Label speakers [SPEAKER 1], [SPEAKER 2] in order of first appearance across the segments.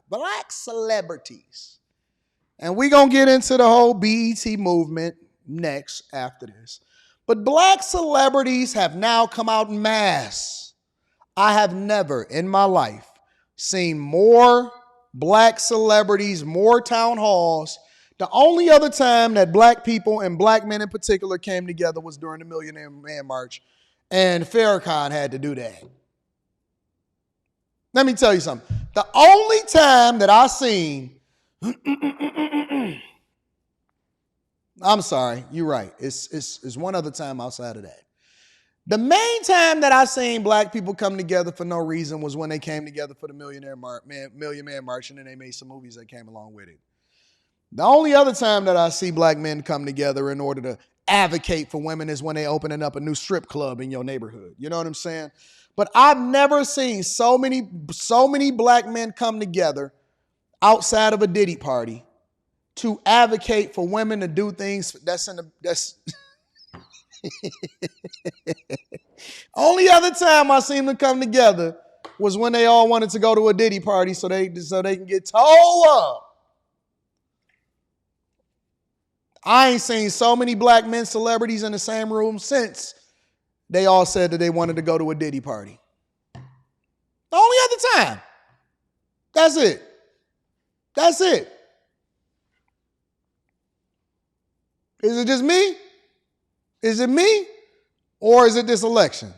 [SPEAKER 1] Black celebrities. And we're going to get into the whole BET movement next after this. But black celebrities have now come out en masse. I have never in my life seen more black celebrities, more town halls. The only other time that black people and black men in particular came together was during the Millionaire Man March, and Farrakhan had to do that. Let me tell you something. The only time that I seen, I'm sorry, you're right. It's one other time outside of that. The main time that I seen black people come together for no reason was when they came together for the Million Man March, and then they made some movies that came along with it. The only other time that I see black men come together in order to advocate for women is when they opening up a new strip club in your neighborhood. You know what I'm saying? But I've never seen so many black men come together outside of a Diddy party to advocate for women to do things that's only other time I seen them come together was when they all wanted to go to a Diddy party so they can get towed up. I ain't seen so many black men celebrities in the same room since they all said that they wanted to go to a Diddy party. The only other time. That's it. That's it. Is it just me? Is it me? Or is it this election?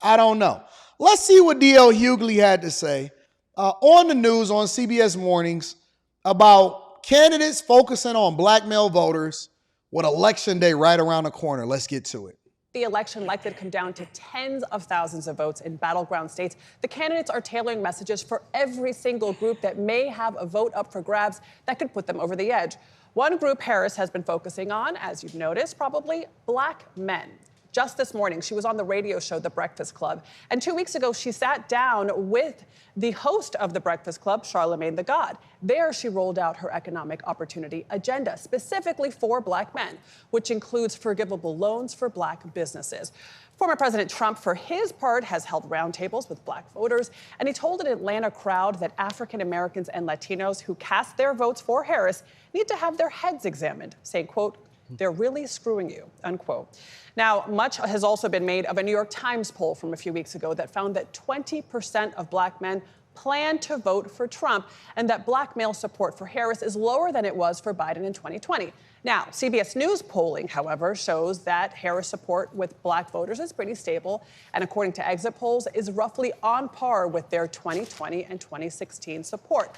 [SPEAKER 1] I don't know. Let's see what D.L. Hughley had to say on the news on CBS Mornings about candidates focusing on black male voters with Election Day right around the corner. Let's get to it.
[SPEAKER 2] The election likely to come down to tens of thousands of votes in battleground states. The candidates are tailoring messages for every single group that may have a vote up for grabs that could put them over the edge. One group Harris has been focusing on, as you've noticed, probably black men. Just this morning, she was on the radio show, The Breakfast Club. And 2 weeks ago, she sat down with the host of The Breakfast Club, Charlemagne the God. There, she rolled out her economic opportunity agenda, specifically for black men, which includes forgivable loans for black businesses. Former President Trump, for his part, has held roundtables with black voters, and he told an Atlanta crowd that African Americans and Latinos who cast their votes for Harris need to have their heads examined, saying, quote, "They're really screwing you," unquote. Now, much has also been made of a New York Times poll from a few weeks ago that found that 20% of black men plan to vote for Trump, and that black male support for Harris is lower than it was for Biden in 2020. Now, CBS News polling, however, shows that Harris support with black voters is pretty stable, and according to exit polls, is roughly on par with their 2020 and 2016 support.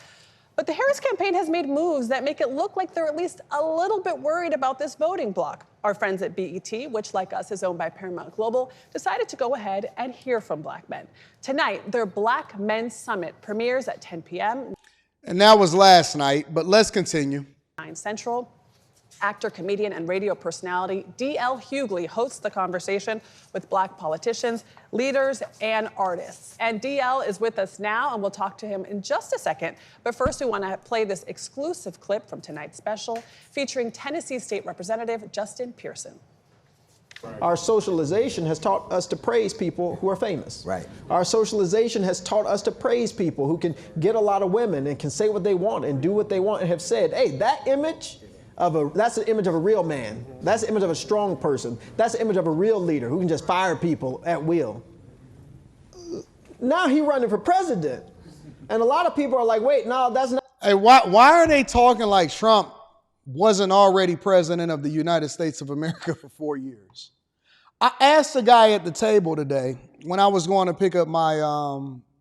[SPEAKER 2] But the Harris campaign has made moves that make it look like they're at least a little bit worried about this voting bloc. Our friends at BET, which like us is owned by Paramount Global, decided to go ahead and hear from black men. Tonight, their Black Men Summit premieres at 10 p.m.
[SPEAKER 1] And that was last night, but let's continue.
[SPEAKER 2] 9 Central. Actor, comedian, and radio personality D.L. Hughley hosts the conversation with black politicians, leaders, and artists. And D.L. is with us now, and we'll talk to him in just a second. But first, we want to play this exclusive clip from tonight's special featuring Tennessee State Representative Justin Pearson.
[SPEAKER 3] Our socialization has taught us to praise people who are famous.
[SPEAKER 4] Right.
[SPEAKER 3] Our socialization has taught us to praise people who can get a lot of women and can say what they want and do what they want and have said, hey, that's the image of a real man. That's the image of a strong person. That's the image of a real leader who can just fire people at will. Now he's running for president. And a lot of people are like, wait, no, that's not.
[SPEAKER 1] Hey, why are they talking like Trump wasn't already president of the United States of America for 4 years? I asked the guy at the table today when I was going to pick up my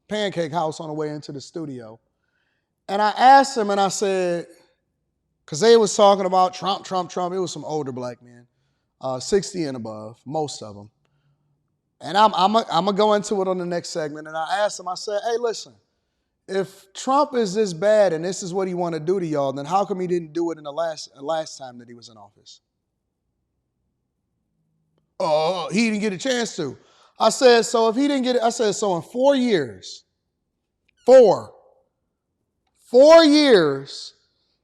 [SPEAKER 1] pancake house on the way into the studio. And I asked him and I said, because they was talking about Trump. It was some older black men, 60 and above, most of them. And I'm going to go into it on the next segment. And I asked him, I said, hey, listen, if Trump is this bad and this is what he want to do to y'all, then how come he didn't do it in the last time that he was in office? Oh, he didn't get a chance to. I said, so if he didn't get it, I said, so in 4 years, 4 years,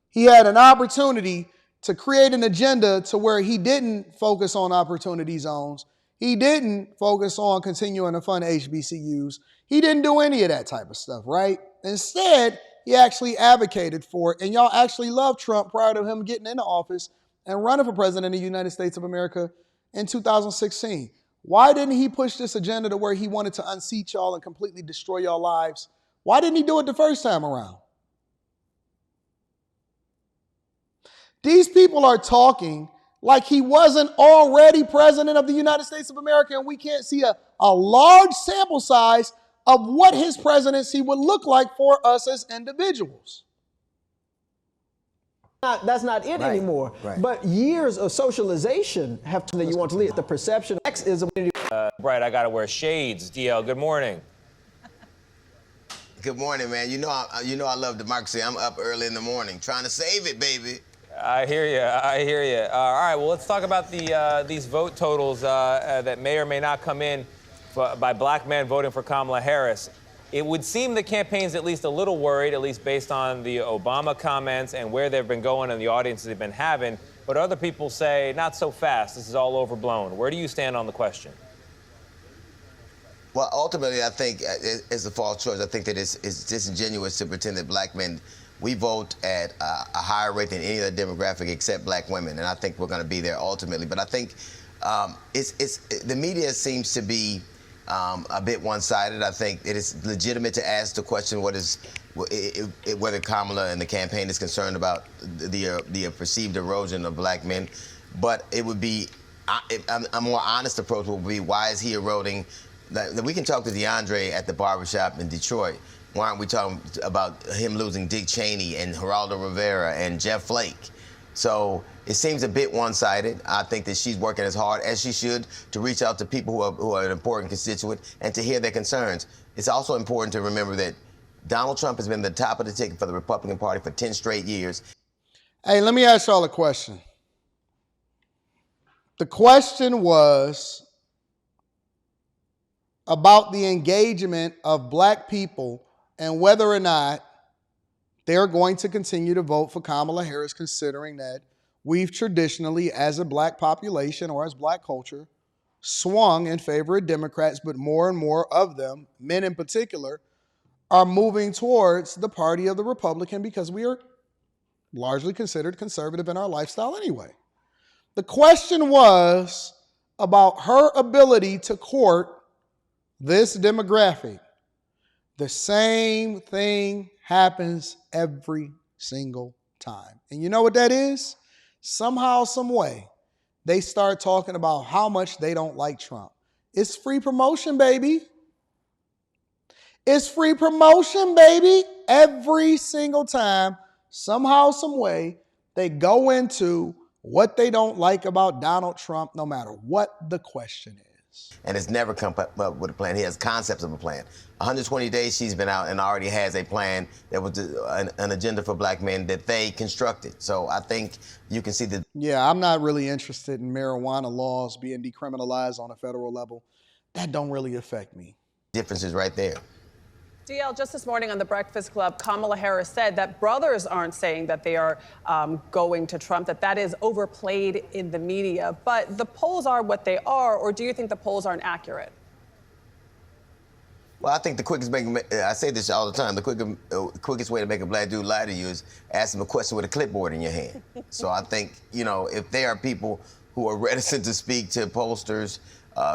[SPEAKER 1] he had an opportunity to create an agenda to where he didn't focus on opportunity zones. He didn't focus on continuing to fund HBCUs. He didn't do any of that type of stuff, right? Instead, he actually advocated for it. And y'all actually loved Trump prior to him getting into office and running for president of the United States of America in 2016. Why didn't he push this agenda to where he wanted to unseat y'all and completely destroy y'all lives? Why didn't he do it the first time around? These people are talking like he wasn't already president of the United States of America, and we can't see a large sample size of what his presidency would look like for us as individuals.
[SPEAKER 3] That's not it anymore. Right. But years of socialization have to that you want to lead. The perception of sexism.
[SPEAKER 4] Right, I got to wear shades. DL, good morning.
[SPEAKER 5] Good morning, man. You know I love democracy. I'm up early in the morning trying to save it, baby.
[SPEAKER 4] I hear you. All right, well, let's talk about these vote totals that may or may not come in by black men voting for Kamala Harris. It would seem the campaign's at least a little worried, at least based on the Obama comments and where they've been going and the audiences they've been having. But other people say, not so fast. This is all overblown. Where do you stand on the question?
[SPEAKER 5] Well, ultimately, I think it's a false choice. I think that it's disingenuous to pretend that black men, we vote at a higher rate than any other demographic except black women. And I think we're going to be there ultimately. But I think the media seems to be a bit one-sided. I think it is legitimate to ask the question whether Kamala and the campaign is concerned about the perceived erosion of black men. But it would be a more honest approach would be, why is he eroding? We can talk to DeAndre at the barbershop in Detroit. Why aren't we talking about him losing Dick Cheney and Geraldo Rivera and Jeff Flake? So it seems a bit one-sided. I think that she's working as hard as she should to reach out to people who are an important constituent and to hear their concerns. It's also important to remember that Donald Trump has been the top of the ticket for the Republican Party for 10 straight years.
[SPEAKER 1] Hey, let me ask y'all a question. The question was about the engagement of black people and whether or not they're going to continue to vote for Kamala Harris, considering that we've traditionally, as a black population or as black culture, swung in favor of Democrats, but more and more of them, men in particular, are moving towards the party of the Republican because we are largely considered conservative in our lifestyle anyway. The question was about her ability to court this demographic. The same thing happens every single time. And you know what that is? Somehow, some way, they start talking about how much they don't like Trump. It's free promotion, baby. It's free promotion, baby. Every single time, somehow, some way, they go into what they don't like about Donald Trump, no matter what the question is.
[SPEAKER 5] And it's never come up with a plan. He has concepts of a plan. 120 days she's been out and already has a plan that was an agenda for black men that they constructed. So I think you can see that. Yeah,
[SPEAKER 1] I'm not really interested in marijuana laws being decriminalized on a federal level. That don't really affect me.
[SPEAKER 5] Difference is right there.
[SPEAKER 2] DL, just this morning on The Breakfast Club, Kamala Harris said that brothers aren't saying that they are going to Trump, that is overplayed in the media. But the polls are what they are, or do you think the polls aren't accurate?
[SPEAKER 5] Well, I think the quickest way, I say this all the time, the quickest way to make a black dude lie to you is ask him a question with a clipboard in your hand. So I think, if there are people who are reticent to speak to pollsters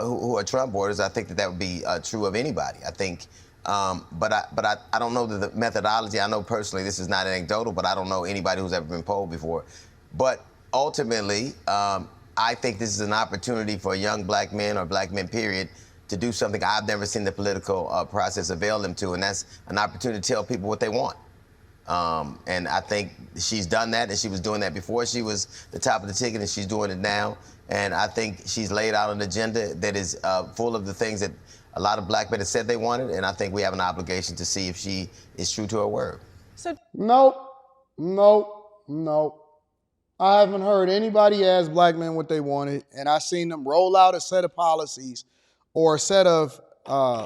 [SPEAKER 5] who are Trump voters, I think that would be true of anybody. I think. But I don't know the methodology. I know personally this is not anecdotal, but I don't know anybody who's ever been polled before. But ultimately, I think this is an opportunity for young black men or black men, period, to do something I've never seen the political process avail them to, and that's an opportunity to tell people what they want. And I think she's done that, and she was doing that before she was the top of the ticket, and she's doing it now. And I think she's laid out an agenda that is full of the things that a lot of black men have said they wanted, and I think we have an obligation to see if she is true to her word.
[SPEAKER 1] Nope. I haven't heard anybody ask black men what they wanted, and I've seen them roll out a set of policies or a set of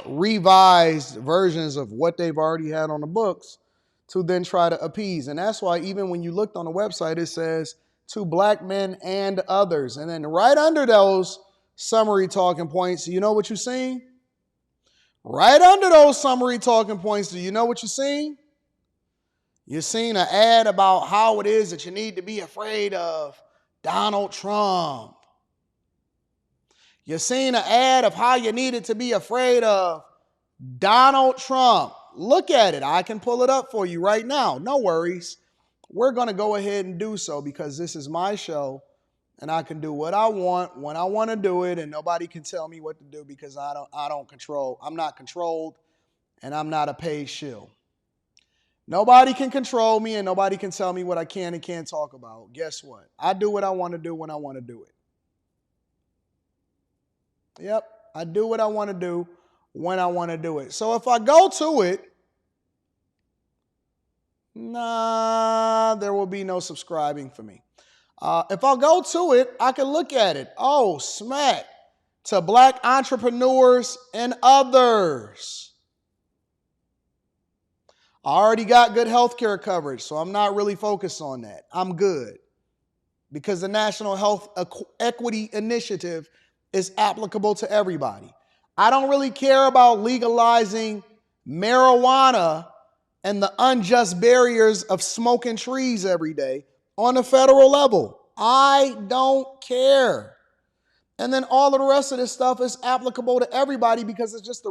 [SPEAKER 1] revised versions of what they've already had on the books to then try to appease. And that's why even when you looked on the website, it says to black men and others. And then right under those summary talking points, you know what you're seeing? Right under those summary talking points, do you know what you're seeing? You seen an ad about how it is that you need to be afraid of Donald Trump. You seen an ad of how you needed to be afraid of Donald Trump. Look at it. I can pull it up for you right now. No worries. We're going to go ahead and do so because this is my show and I can do what I want when I want to do it, and nobody can tell me what to do because I'm not controlled, and I'm not a paid shill. Nobody can control me and nobody can tell me what I can and can't talk about. Guess what? I do what I want to do when I want to do it. Yep, I do what I want to do when I want to do it. So if I go to it, there will be no subscribing for me. If I go to it, I can look at it. Oh, smack. To black entrepreneurs and others. I already got good health care coverage, so I'm not really focused on that. I'm good. Because the National Health Equity Initiative is applicable to everybody. I don't really care about legalizing marijuana and the unjust barriers of smoking trees every day on a federal level. I don't care. And then all of the rest of this stuff is applicable to everybody because it's just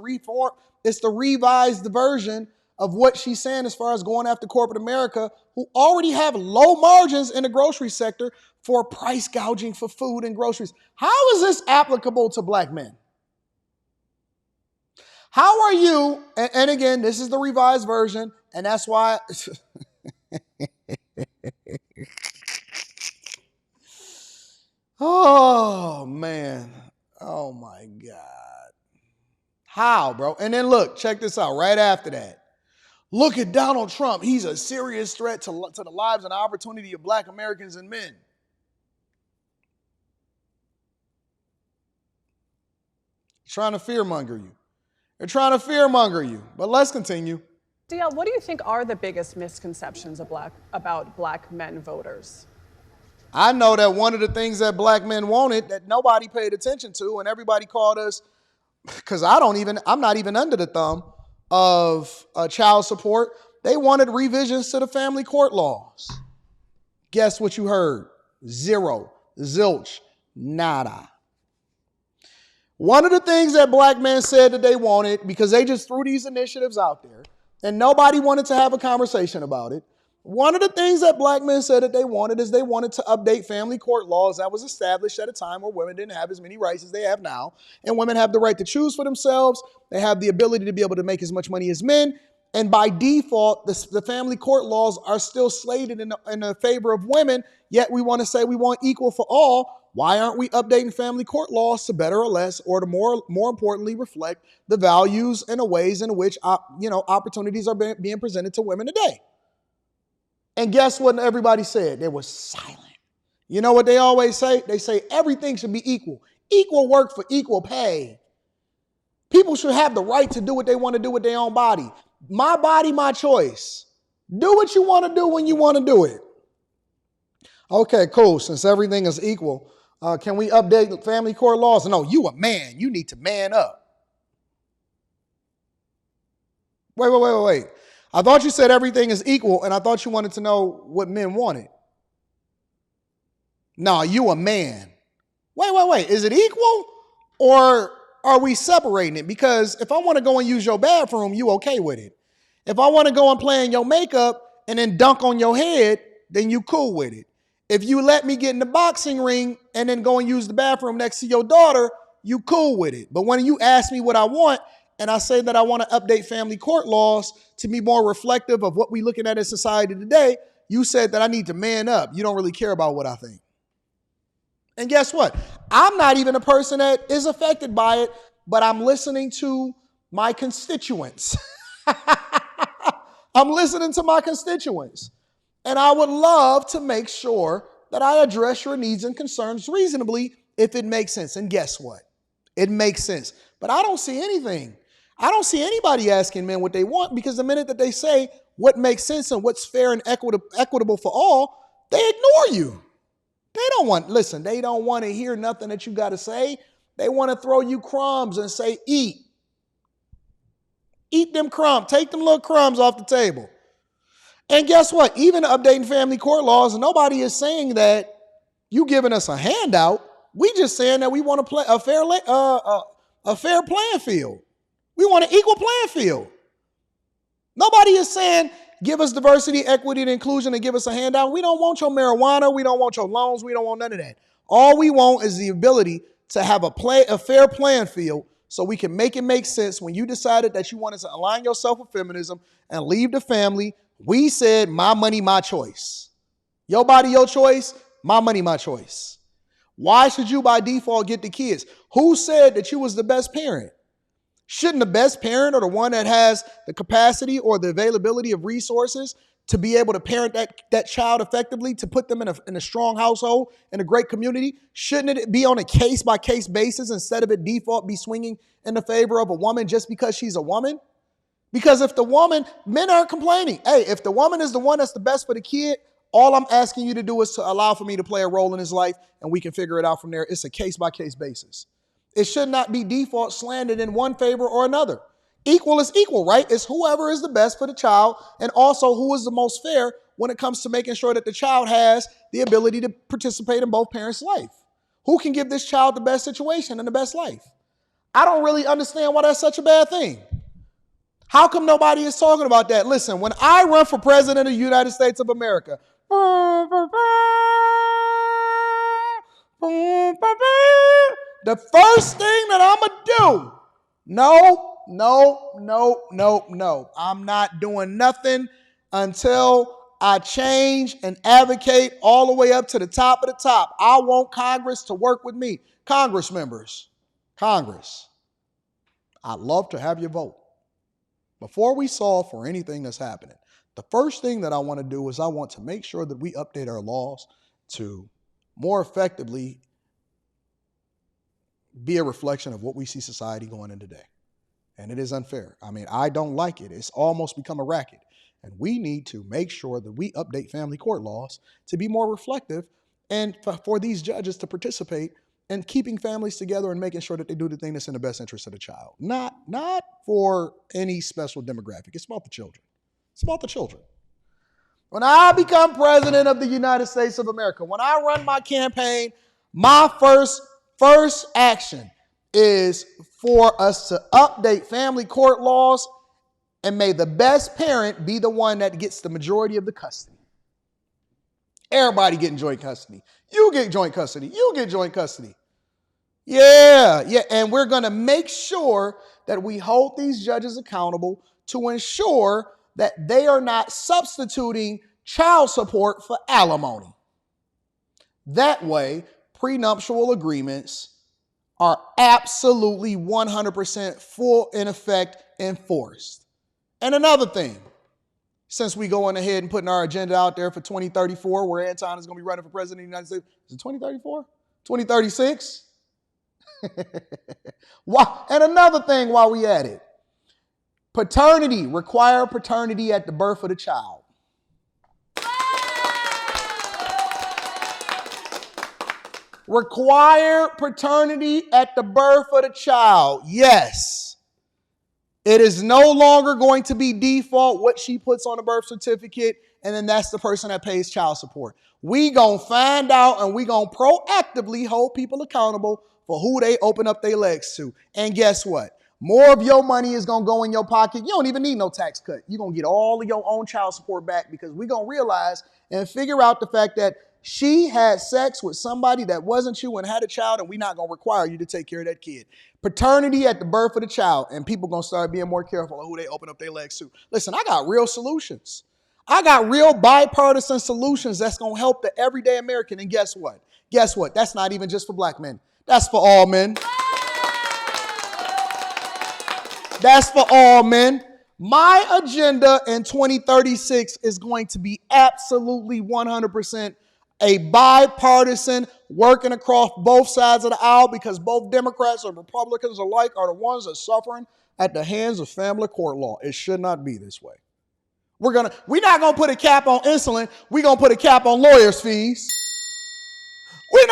[SPEAKER 1] it's the revised version of what she's saying as far as going after corporate America, who already have low margins in the grocery sector for price gouging for food and groceries. How is this applicable to black men? How are you, and again, this is the revised version, and that's why, oh man, oh my God. How, bro? And then look, check this out right after that. Look at Donald Trump. He's a serious threat to the lives and opportunity of black Americans and men. Trying to fearmonger you. They're trying to fearmonger you. But let's continue.
[SPEAKER 2] DL, what do you think are the biggest misconceptions about black men voters?
[SPEAKER 1] I know that one of the things that black men wanted that nobody paid attention to, and everybody called us, because I'm not even under the thumb of child support. They wanted revisions to the family court laws. Guess what you heard? Zero, zilch, nada. One of the things that black men said that they wanted, because they just threw these initiatives out there and nobody wanted to have a conversation about it. One of the things that black men said that they wanted is they wanted to update family court laws that was established at a time where women didn't have as many rights as they have now. And women have the right to choose for themselves. They have the ability to be able to make as much money as men. And by default, the family court laws are still slated in the favor of women, yet we want to say we want equal for all. Why aren't we updating family court laws to better or less, or to more importantly, reflect the values and the ways in which opportunities are being presented to women today? And guess what everybody said? They were silent. You know what they always say? They say everything should be equal. Equal work for equal pay. People should have the right to do what they want to do with their own body. My body, my choice. Do what you want to do when you want to do it. Okay, cool. Since everything is equal, can we update family court laws? No, you a man. You need to man up. Wait. I thought you said everything is equal, and I thought you wanted to know what men wanted. No, you a man. Wait. Is it equal, or are we separating it? Because if I want to go and use your bathroom, you okay with it. If I want to go and play in your makeup and then dunk on your head, then you cool with it. If you let me get in the boxing ring and then go and use the bathroom next to your daughter, you cool with it. But when you ask me what I want, and I say that I want to update family court laws to be more reflective of what we're looking at in society today, you said that I need to man up. You don't really care about what I think. And guess what? I'm not even a person that is affected by it, but I'm listening to my constituents. I'm listening to my constituents. And I would love to make sure that I address your needs and concerns reasonably if it makes sense. And guess what? It makes sense. But I don't see anything. I don't see anybody asking men what they want, because the minute that they say what makes sense and what's fair and equitable for all, they ignore you. They don't want to hear nothing that you got to say. They want to throw you crumbs and say, eat. Eat them crumbs. Take them little crumbs off the table. And guess what? Even updating family court laws, nobody is saying that you giving us a handout. We just saying that we want to play a fair playing field. We want an equal playing field. Nobody is saying give us diversity, equity, and inclusion and give us a handout. We don't want your marijuana. We don't want your loans. We don't want none of that. All we want is the ability to have a fair playing field so we can make it make sense. When you decided that you wanted to align yourself with feminism and leave the family, we said, my money, my choice. Your body, your choice. My money, my choice. Why should you by default get the kids? Who said that you was the best parent? Shouldn't the best parent or the one that has the capacity or the availability of resources to be able to parent that child effectively, to put them in a strong household, in a great community? Shouldn't it be on a case-by-case basis instead of at default be swinging in the favor of a woman just because she's a woman? Because if the woman, men aren't complaining. Hey, if the woman is the one that's the best for the kid, all I'm asking you to do is to allow for me to play a role in his life and we can figure it out from there. It's a case-by-case basis. It should not be default slanted in one favor or another. Equal is equal, right? It's whoever is the best for the child and also who is the most fair when it comes to making sure that the child has the ability to participate in both parents' life. Who can give this child the best situation and the best life? I don't really understand why that's such a bad thing. How come nobody is talking about that? Listen, when I run for president of the United States of America, the first thing that I'm going to do, no. I'm not doing nothing until I change and advocate all the way up to the top of the top. I want Congress to work with me. Congress members, Congress, I'd love to have your vote. Before we solve for anything that's happening, the first thing that I want to do is I want to make sure that we update our laws to more effectively be a reflection of what we see society going in today. And it is unfair. I mean, I don't like it. It's almost become a racket. And we need to make sure that we update family court laws to be more reflective and for these judges to participate in keeping families together and making sure that they do the thing that's in the best interest of the child. Not for any special demographic. It's about the children. It's about the children. When I become president of the United States of America, when I run my campaign, my first action is for us to update family court laws, and may the best parent be the one that gets the majority of the custody. Everybody getting joint custody. You get joint custody. You get joint custody. Yeah. And we're going to make sure that we hold these judges accountable to ensure that they are not substituting child support for alimony. That way, prenuptial agreements are absolutely 100% full in effect enforced. And another thing, since we going ahead and putting our agenda out there for 2034, where Anton is going to be running for president of the United States, is it 2034? 2036? And another thing while we at it, paternity, require paternity at the birth of the child. Require paternity at the birth of the child. Yes. It is no longer going to be default what she puts on the birth certificate, and then that's the person that pays child support. We gonna find out and we gonna proactively hold people accountable for who they open up their legs to. And guess what? More of your money is gonna go in your pocket. You don't even need no tax cut. You're gonna get all of your own child support back because we're gonna realize and figure out the fact that she had sex with somebody that wasn't you and had a child, and we're not going to require you to take care of that kid. Paternity at the birth of the child, and people going to start being more careful of who they open up their legs to. Listen, I got real solutions. I got real bipartisan solutions that's going to help the everyday American. And guess what? That's not even just for black men. That's for all men. That's for all men. My agenda in 2036 is going to be absolutely 100% a bipartisan, working across both sides of the aisle, because both Democrats and Republicans alike are the ones that are suffering at the hands of family court law. It should not be this way. We're not gonna put a cap on insulin. We're gonna put a cap on lawyers' fees. We're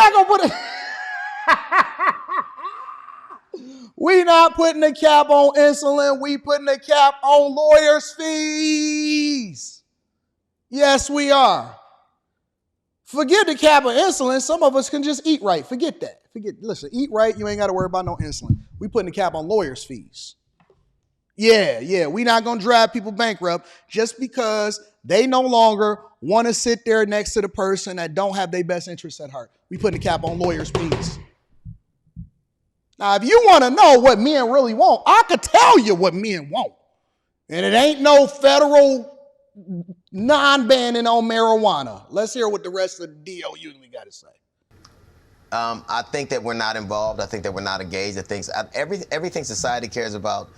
[SPEAKER 1] not putting a cap on insulin. We putting a cap on lawyers' fees. Yes, we are. Forget the cap of insulin. Some of us can just eat right. Forget that. Listen, eat right. You ain't got to worry about no insulin. We putting the cap on lawyers' fees. Yeah. We not going to drive people bankrupt just because they no longer want to sit there next to the person that don't have their best interests at heart. We putting the cap on lawyers' fees. Now, if you want to know what men really want, I could tell you what men want. And it ain't no federal non-banning on marijuana. Let's hear what the rest of the DO usually got to say.
[SPEAKER 5] I think that we're not involved. I think that we're not engaged. I think everything society cares about,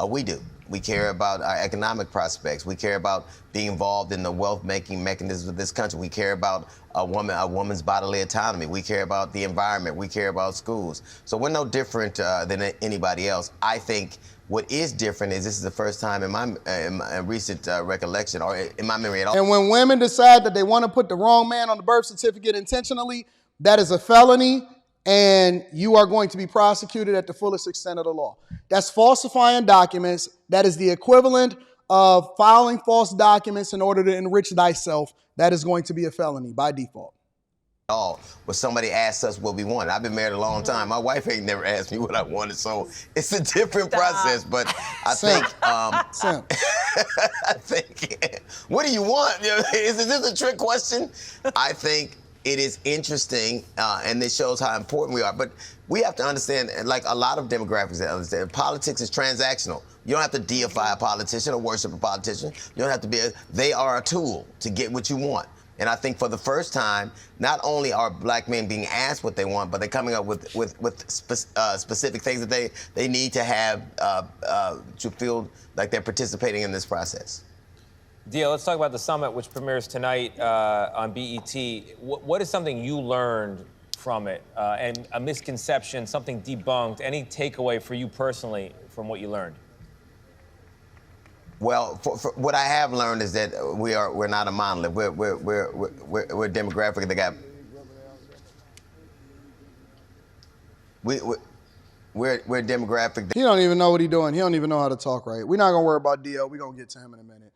[SPEAKER 5] we do. We care about our economic prospects. We care about being involved in the wealth-making mechanisms of this country. We care about a woman's bodily autonomy. We care about the environment. We care about schools. So we're no different than anybody else. I think what is different is this is the first time in my recent recollection, or in my memory at all.
[SPEAKER 1] And when women decide that they want to put the wrong man on the birth certificate intentionally, that is a felony, and you are going to be prosecuted at the fullest extent of the law. That's falsifying documents. That is the equivalent of filing false documents in order to enrich thyself. That is going to be a felony by default.
[SPEAKER 5] All where somebody asks us what we want. I've been married a long time. My wife ain't never asked me what I wanted, so it's a different process. But I think, I think, what do you want? Is this a trick question? I think it is interesting, and this shows how important we are. But we have to understand, like a lot of demographics that understand, politics is transactional. You don't have to deify a politician or worship a politician. You don't have to be. They are a tool to get what you want. And I think for the first time, not only are black men being asked what they want, but they're coming up with specific things that they need to have to feel like they're participating in this process.
[SPEAKER 4] Dio, let's talk about the summit, which premieres tonight on BET. What is something you learned from it, and a misconception, something debunked, any takeaway for you personally from what you learned?
[SPEAKER 5] Well, for what I have learned is that we're not a monolith. We're a demographic that got we're a demographic.
[SPEAKER 1] He don't even know what he's doing. He don't even know how to talk right. We're not gonna worry about Dio. We're gonna get to him in a minute.